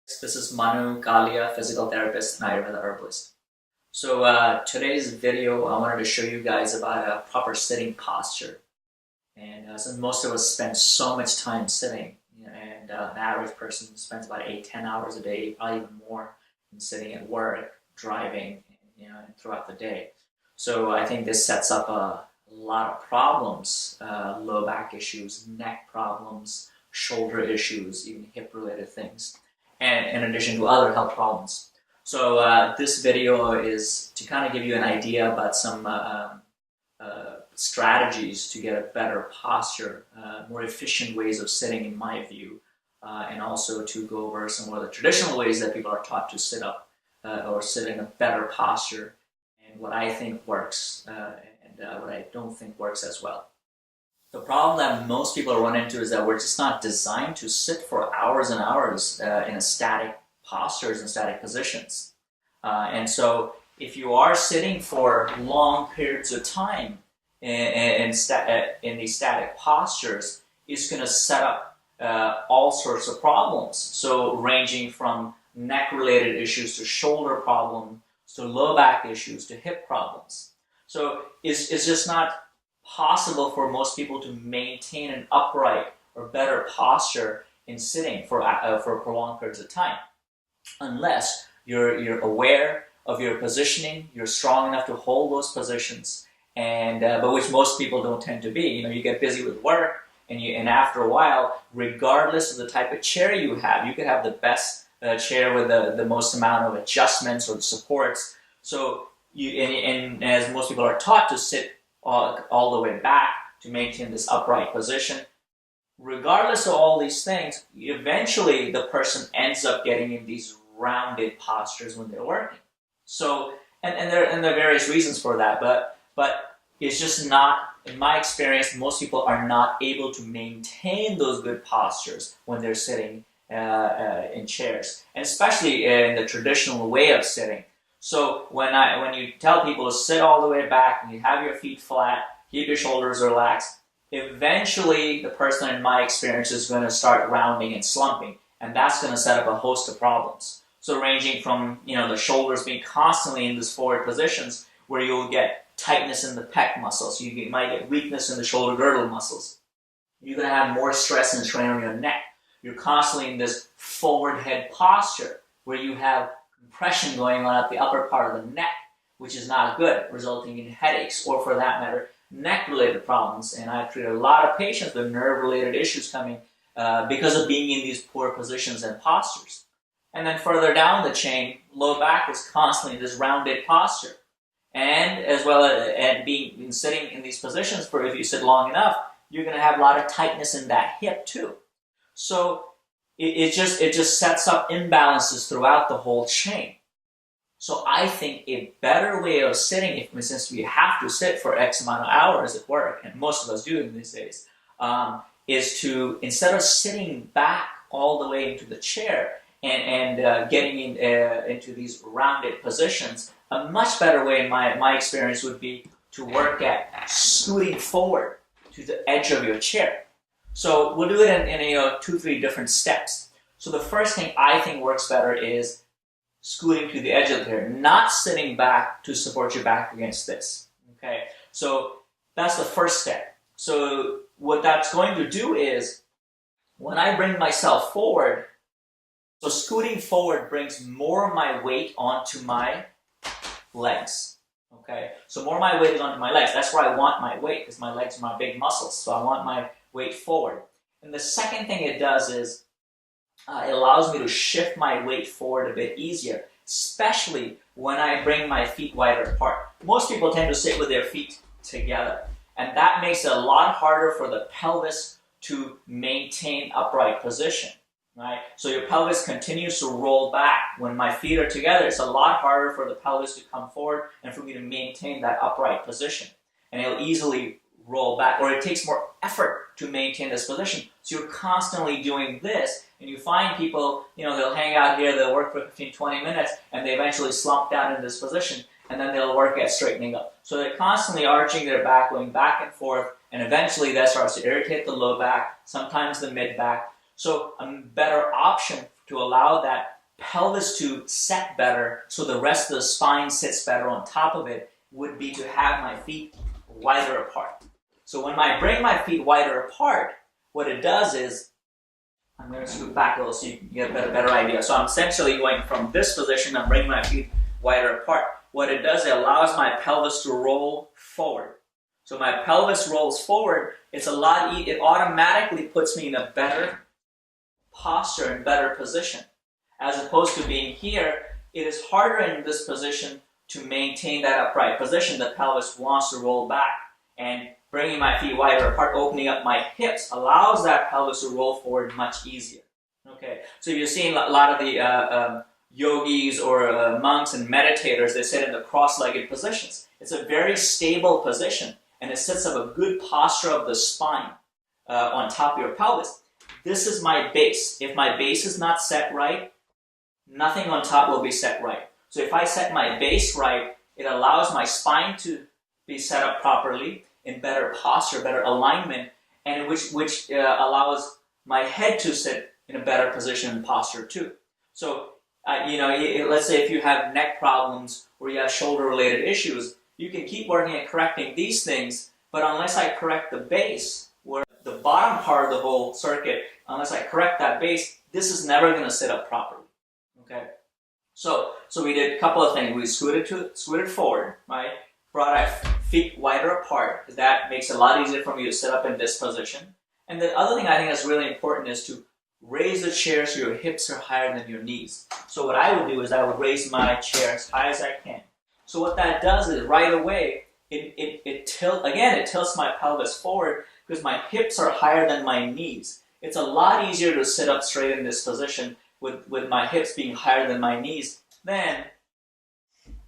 This is Manu Kalia, physical therapist and Ayurveda herbalist. So today's video, I wanted to show you guys about a proper sitting posture. And since most of us spend so much time sitting, and an average person spends about 8-10 hours a day, probably even more, in sitting at work, driving, and throughout the day. So I think this sets up a lot of problems, low back issues, neck problems, shoulder issues, even hip-related things, and in addition to other health problems. So this video is to kind of give you an idea about some strategies to get a better posture, more efficient ways of sitting in my view, and also to go over some of the traditional ways that people are taught to sit up or sit in a better posture, and what I think works and what I don't think works as well. The problem that most people run into is that we're just not designed to sit for hours and hours in a static postures and static positions. And so if you are sitting for long periods of time in these static postures, it's going to set up all sorts of problems. So ranging from neck-related issues to shoulder problems, to low back issues, to hip problems. So it's just not possible for most people to maintain an upright or better posture in sitting for prolonged periods of time, unless you're aware of your positioning, you're strong enough to hold those positions, and but which most people don't tend to be. You get busy with work, and after a while, regardless of the type of chair you could have the best chair with the most amount of adjustments or supports. So and as most people are taught to sit all the way back to maintain this upright position, regardless of all these things, eventually the person ends up getting in these rounded postures when they're working. So, and there are various reasons for that, but it's just not, in my experience, most people are not able to maintain those good postures when they're sitting in chairs, and especially in the traditional way of sitting. So when you tell people to sit all the way back and you have your feet flat, keep your shoulders relaxed, eventually the person, in my experience, is going to start rounding and slumping, and that's going to set up a host of problems. So ranging from the shoulders being constantly in these forward positions where you'll get tightness in the pec muscles, you might get weakness in the shoulder girdle muscles. You're going to have more stress and strain on your neck. You're constantly in this forward head posture where you have compression going on at the upper part of the neck, which is not good, resulting in headaches or, for that matter, neck-related problems. And I've treated a lot of patients with nerve-related issues coming because of being in these poor positions and postures. And then further down the chain, low back is constantly in this rounded posture. And as well as sitting in these positions, for if you sit long enough, you're going to have a lot of tightness in that hip too. So it just sets up imbalances throughout the whole chain. So I think a better way of sitting, since we have to sit for X amount of hours at work, and most of us do in these days, is to, instead of sitting back all the way into the chair and getting into these rounded positions, a much better way, in my experience, would be to work at scooting forward to the edge of your chair. So we'll do it in 2-3 different steps. So the first thing I think works better is scooting to the edge of the chair, not sitting back to support your back against this. Okay, so that's the first step. So what that's going to do is, when I bring myself forward, so scooting forward brings more of my weight onto my legs. Okay, so more of my weight is onto my legs. That's where I want my weight, because my legs are my big muscles. So I want my weight forward. And the second thing it does is it allows me to shift my weight forward a bit easier, especially when I bring my feet wider apart. Most people tend to sit with their feet together, and that makes it a lot harder for the pelvis to maintain upright position. Right? So your pelvis continues to roll back. When my feet are together, it's a lot harder for the pelvis to come forward and for me to maintain that upright position. And it'll easily roll back, or it takes more effort to maintain this position. So you're constantly doing this, and you find people, they'll hang out here, they'll work for 15-20 minutes, and they eventually slump down in this position, and then they'll work at straightening up. So they're constantly arching their back, going back and forth, and eventually that starts to irritate the low back, sometimes the mid back. So a better option to allow that pelvis to set better so the rest of the spine sits better on top of it would be to have my feet wider apart. So when I bring my feet wider apart, what it does is, I'm going to scoot back a little so you can get a better idea. So I'm essentially going from this position, I'm bringing my feet wider apart. What it does, it allows my pelvis to roll forward. So my pelvis rolls forward, it's a lot easier, it automatically puts me in a better posture and better position. As opposed to being here, it is harder in this position to maintain that upright position. The pelvis wants to roll back, and bringing my feet wider apart, opening up my hips, allows that pelvis to roll forward much easier. Okay, so you're seeing a lot of the yogis or monks and meditators, they sit in the cross-legged positions. It's a very stable position, and it sets up a good posture of the spine on top of your pelvis. This is my base. If my base is not set right, nothing on top will be set right. So if I set my base right, it allows my spine to be set up properly, in better posture, better alignment, and which allows my head to sit in a better position and posture too. So, let's say if you have neck problems or you have shoulder-related issues, you can keep working at correcting these things, but unless I correct the base, where the bottom part of the whole circuit, unless I correct that base, this is never going to sit up properly. Okay, so we did a couple of things. We scooted forward, right? Brought our feet wider apart, because that makes it a lot easier for me to sit up in this position. And the other thing I think that's really important is to raise the chair so your hips are higher than your knees. So what I would do is I would raise my chair as high as I can. So what that does is right away, it tilts my pelvis forward because my hips are higher than my knees. It's a lot easier to sit up straight in this position with my hips being higher than my knees than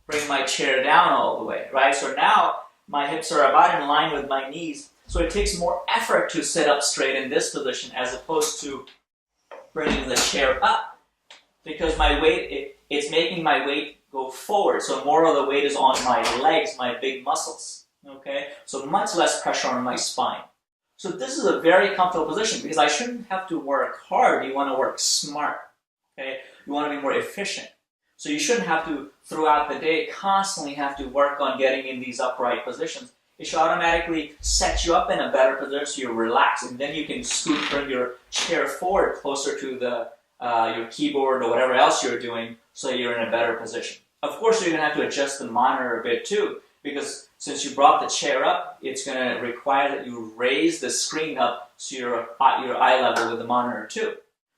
bring my chair down all the way, right? So now my hips are about in line with my knees, so it takes more effort to sit up straight in this position as opposed to bringing the chair up, because my weight, it's making my weight go forward, so more of the weight is on my legs, my big muscles, okay? So much less pressure on my spine. So this is a very comfortable position because I shouldn't have to work hard, you want to work smart, okay? You want to be more efficient. So you shouldn't have to, throughout the day, constantly have to work on getting in these upright positions. It should automatically set you up in a better position so you're relaxed, and then you can bring your chair forward closer to your keyboard or whatever else you're doing so you're in a better position. Of course, you're going to have to adjust the monitor a bit too, because since you brought the chair up, it's going to require that you raise the screen up so you're your eye level with the monitor too.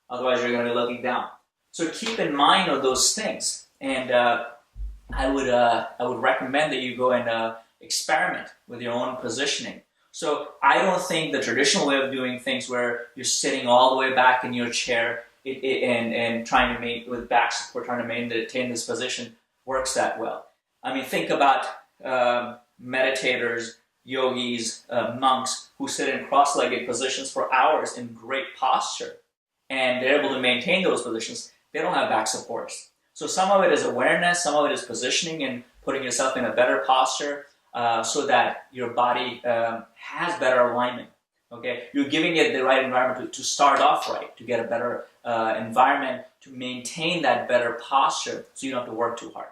Otherwise, you're going to be looking down. So keep in mind of those things, and I would recommend that you go and experiment with your own positioning. So I don't think the traditional way of doing things, where you're sitting all the way back in your chair and trying to with back support, trying to maintain this position, works that well. I mean, think about meditators, yogis, monks who sit in cross-legged positions for hours in great posture, and they're able to maintain those positions. They don't have back supports. So some of it is awareness, some of it is positioning and putting yourself in a better posture so that your body has better alignment. Okay, you're giving it the right environment to start off right, to get a better environment, to maintain that better posture so you don't have to work too hard.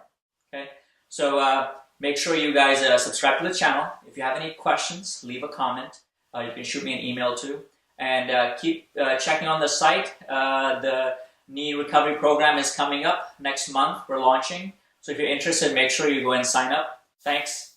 Okay, so make sure you guys subscribe to the channel. If you have any questions, leave a comment. You can shoot me an email too. And keep checking on the site. The knee recovery program is coming up next month. We're launching. So if you're interested, make sure you go and sign up. Thanks.